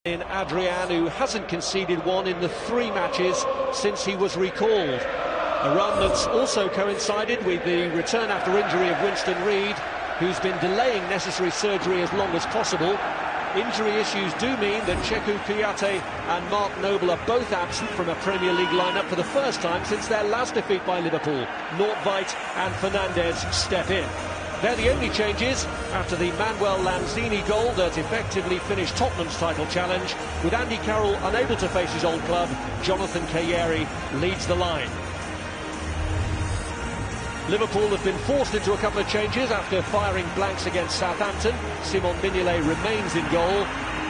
In Adrian, who hasn't conceded one in the 3 matches since he was recalled. A run that's also coincided with the return after injury of Winston Reid, who's been delaying necessary surgery as long as possible. Injury issues do mean that Cheku Kouyaté and Mark Noble are both absent from a Premier League lineup for the first time since their last defeat by Liverpool. Nordtveit and Fernandes step in. They're the only changes after the Manuel Lanzini goal that effectively finished Tottenham's title challenge. With Andy Carroll unable to face his old club, Jonathan Kayeri leads the line. Liverpool have been forced into a couple of changes after firing blanks against Southampton. Simon Mignolet remains in goal,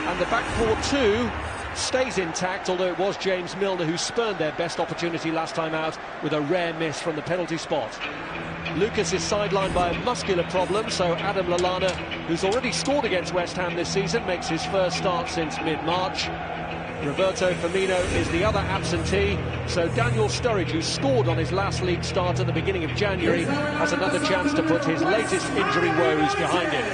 and the back 4-2 stays intact, although it was James Milner who spurned their best opportunity last time out with a rare miss from the penalty spot. Lucas is sidelined by a muscular problem, so Adam Lallana, who's already scored against West Ham this season, makes his first start since mid-March. Roberto Firmino is the other absentee, so Daniel Sturridge, who scored on his last league start at the beginning of January, has another chance to put his latest injury woes behind him.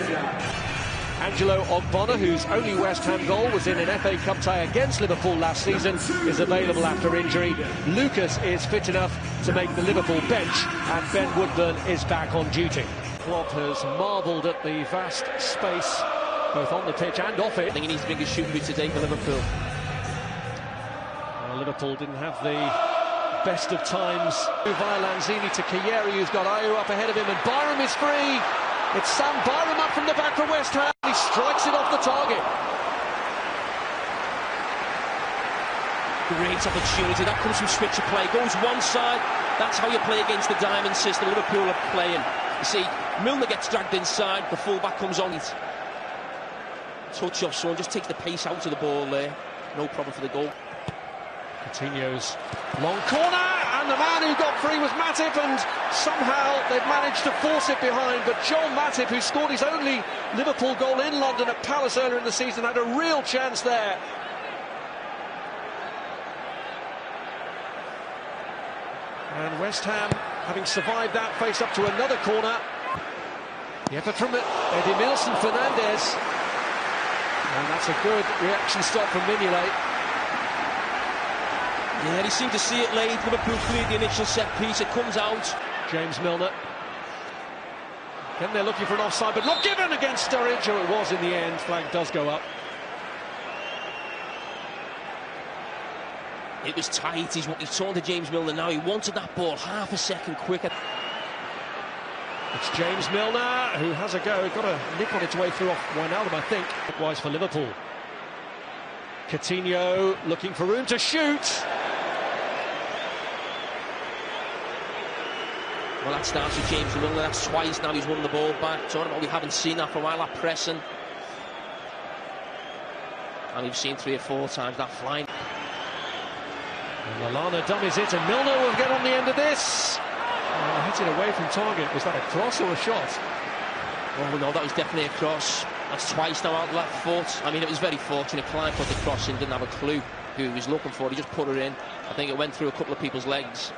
Angelo Ogbonna, whose only West Ham goal was in an FA Cup tie against Liverpool last season, is available after injury. Lucas is fit enough to make the Liverpool bench, and Ben Woodburn is back on duty. Klopp has marvelled at the vast space, both on the pitch and off it. I think he needs to bring his shooting boots today for Liverpool. Liverpool didn't have the best of times. Via Lanzini to Kayeri, who's got Ayew up ahead of him, and Byram is free. It's Sam Byram up from the back for West Ham. He strikes it off the target. Great opportunity. That comes from switch of play. Goes one side. That's how you play against the diamond system Liverpool are playing. You see, Milner gets dragged inside. The fullback comes on. Touch off, so just takes the pace out of the ball there. No problem for the goal. Coutinho's long corner, and the man who got free was Matip, and somehow they've managed to force it behind. But Joel Matip, who scored his only Liverpool goal in London at Palace earlier in the season, had a real chance there. And West Ham, having survived that, face up to another corner. The effort from Edimilson Fernandes, and that's a good reaction stop from Mignolet. Yeah, he seemed to see it late. Liverpool cleared the initial set piece. It comes out. James Milner. Again, they're looking for an offside, but not given against Sturridge. Oh, it was in the end. Flag does go up. It was tight. He's talking to James Milner now. He wanted that ball half a second quicker. It's James Milner who has a go. Got a nip on its way through off Wijnaldum, I think. Likewise for Liverpool. Coutinho looking for room to shoot. Well, that starts with James Milner. That's twice now he's won the ball back. Talking about we haven't seen that for a while, that pressing. And we've seen 3 or 4 times that flying. And Lallana dummies it, and Milner will get on the end of this. Hits it away from target. Was that a cross or a shot? Oh no, that was definitely a cross. That's twice now out the left foot. I mean, it was very fortunate. Klein put the cross in, didn't have a clue who he was looking for. He just put her in. I think it went through a couple of people's legs.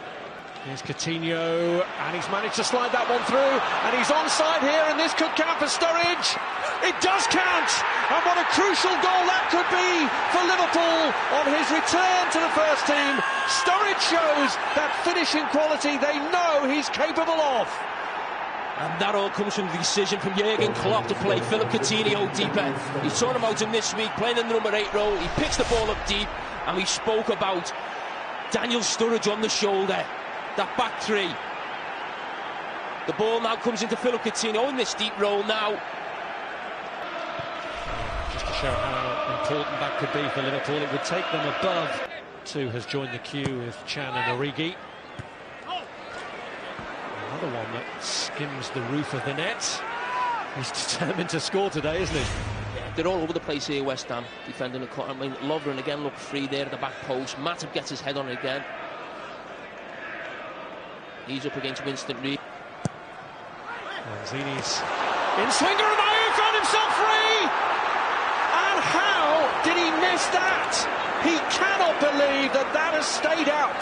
Here's Coutinho, and he's managed to slide that one through, and he's onside here, and this could count for Sturridge. It does count, and what a crucial goal that could be for Liverpool on his return to the first team. Sturridge shows that finishing quality they know he's capable of. And that all comes from the decision from Jurgen Klopp to play Philip Coutinho deeper. He's talking about him this week, playing in the number 8 role. He picks the ball up deep, and we spoke about Daniel Sturridge on the shoulder. That back 3. The ball now comes into Philip Coutinho in this deep role now. Just to show how important that could be for Liverpool, it would take them above. 2 has joined the queue with Chan and Origi. Another one that skims the roof of the net. He's determined to score today, isn't he? Yeah, they're all over the place here, West Ham, defending the corner. I mean, Lovren again looked free there at the back post. Matip gets his head on it again. He's up against Winston Reid. Lanzini's in swinger, and Ayew found himself free! And how did he miss that? He cannot believe that that has stayed out.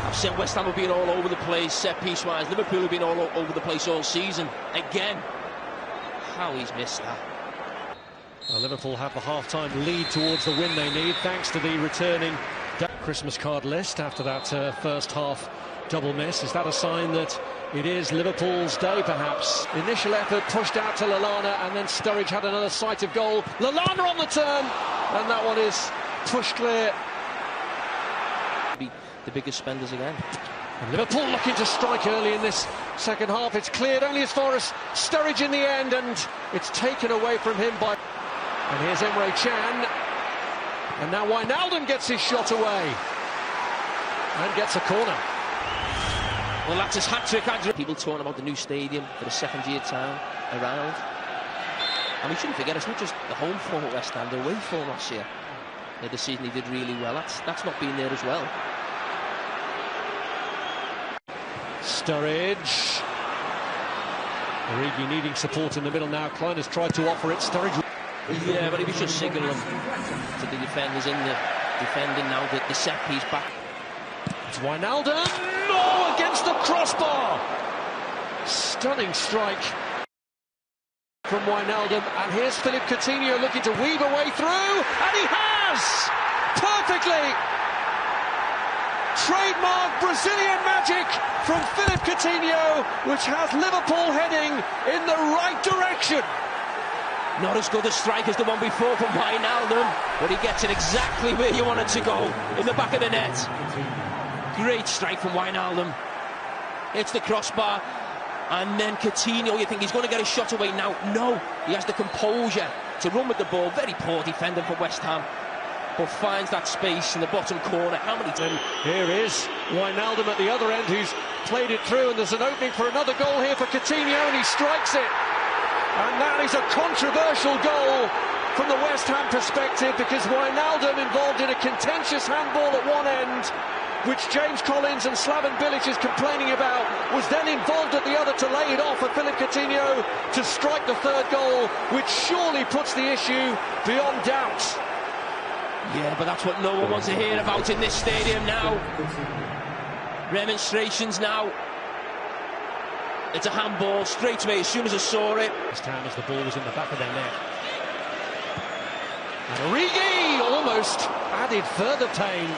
I've said West Ham have been all over the place, set-piece wise. Liverpool have been all over the place all season. Again, how he's missed that. Well, Liverpool have the half-time lead towards the win they need, thanks to the returning Christmas card list after that first half double miss. Is that a sign that it is Liverpool's day, perhaps? Initial effort pushed out to Lallana, and then Sturridge had another sight of goal. Lallana on the turn, and that one is pushed clear. Be the biggest spenders again. And Liverpool looking to strike early in this second half. It's cleared only as far as Sturridge in the end, and it's taken away from him by... And here's Emre Can. And now Wijnaldum gets his shot away and gets a corner. Well, that's his hat-trick. People talking about the new stadium for the second-year time around. And we shouldn't forget, it's not just the home form at West Ham, the away form last year. The season he did really well. That's not been there as well. Sturridge. Origi needing support in the middle now. Klein has tried to offer it. Sturridge. Yeah, but if you should signal him to the defenders in the defending now, that the set piece back. It's Wijnaldum. No, against the crossbar. Stunning strike from Wijnaldum. And here's Philippe Coutinho looking to weave a way through. And he has! Perfectly! Trademark Brazilian magic from Philippe Coutinho, which has Liverpool heading in the right direction. Not as good a strike as the one before from Wijnaldum, but he gets it exactly where you want it to go, in the back of the net. Great strike from Wijnaldum. It's the crossbar, and then Coutinho, you think he's going to get a shot away now. No, he has the composure to run with the ball. Very poor defending for West Ham, but finds that space in the bottom corner. How many times? Here is Wijnaldum at the other end, who's played it through, and there's an opening for another goal here for Coutinho, and he strikes it. And that is a controversial goal from the West Ham perspective, because Wijnaldum, involved in a contentious handball at one end, which James Collins and Slaven Bilic is complaining about, was then involved at the other to lay it off for Philippe Coutinho to strike the third goal, which surely puts the issue beyond doubt. Yeah, but that's what no one wants to hear about in this stadium now. Remonstrations now. It's a handball straight away as soon as I saw it. This time as the ball was in the back of their net. And Origi almost added further pain.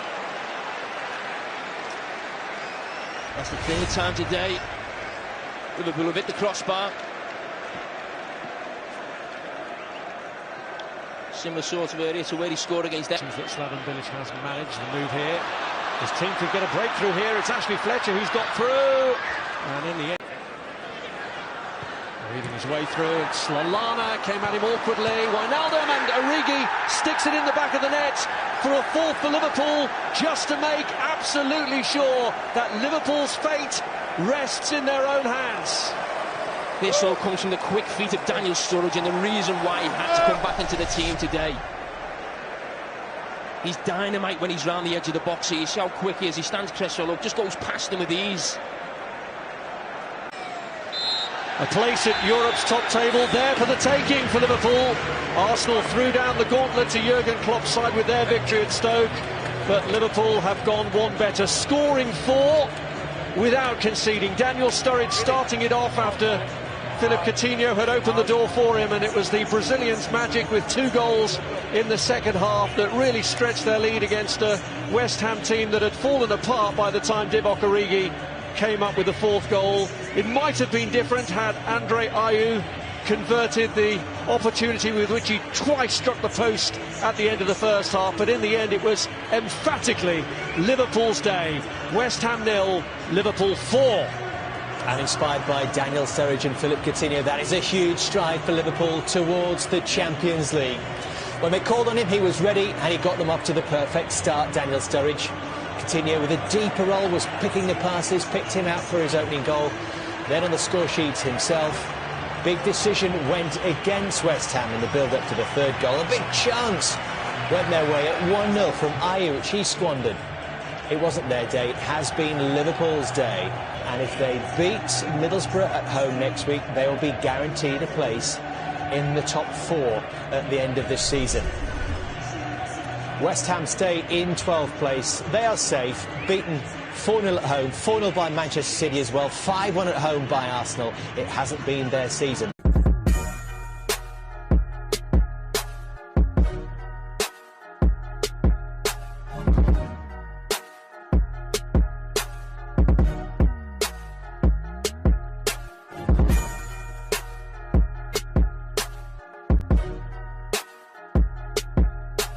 That's the third time today Liverpool have hit the crossbar. Similar sort of area to where he scored against them. That Slaven Bilic has managed the move here. His team could get a breakthrough here. It's Ashley Fletcher who's got through. And in the end, weaving his way through, it's Lallana, came at him awkwardly. Wijnaldum, and Origi sticks it in the back of the net for a fourth for Liverpool, just to make absolutely sure that Liverpool's fate rests in their own hands. This all comes from the quick feet of Daniel Sturridge, and the reason why he had to come back into the team today. He's dynamite when he's round the edge of the box. You see how quick he is. He stands Cresswell up, just goes past him with ease. A place at Europe's top table there for the taking for Liverpool. Arsenal threw down the gauntlet to Jurgen Klopp's side with their victory at Stoke, but Liverpool have gone one better, scoring 4 without conceding. Daniel Sturridge starting it off after Philippe Coutinho had opened the door for him, and it was the Brazilians' magic with 2 goals in the second half that really stretched their lead against a West Ham team that had fallen apart by the time Divock Origi came up with the 4th goal. It might have been different had Andre Ayew converted the opportunity with which he twice struck the post at the end of the first half, but in the end it was emphatically Liverpool's day. West Ham 0, Liverpool 4. And inspired by Daniel Sturridge and Philippe Coutinho, that is a huge stride for Liverpool towards the Champions League. When they called on him, he was ready, and he got them up to the perfect start, Daniel Sturridge. Coutinho with a deeper role was picking the passes, picked him out for his opening goal. Then on the score sheets himself, big decision went against West Ham in the build-up to the 3rd goal. A big chance went their way at 1-0 from Ayew, which he squandered. It wasn't their day, it has been Liverpool's day. And if they beat Middlesbrough at home next week, they will be guaranteed a place in the top 4 at the end of this season. West Ham stay in 12th place. They are safe, beaten 4-0 at home, 4-0 by Manchester City as well, 5-1 at home by Arsenal. It hasn't been their season.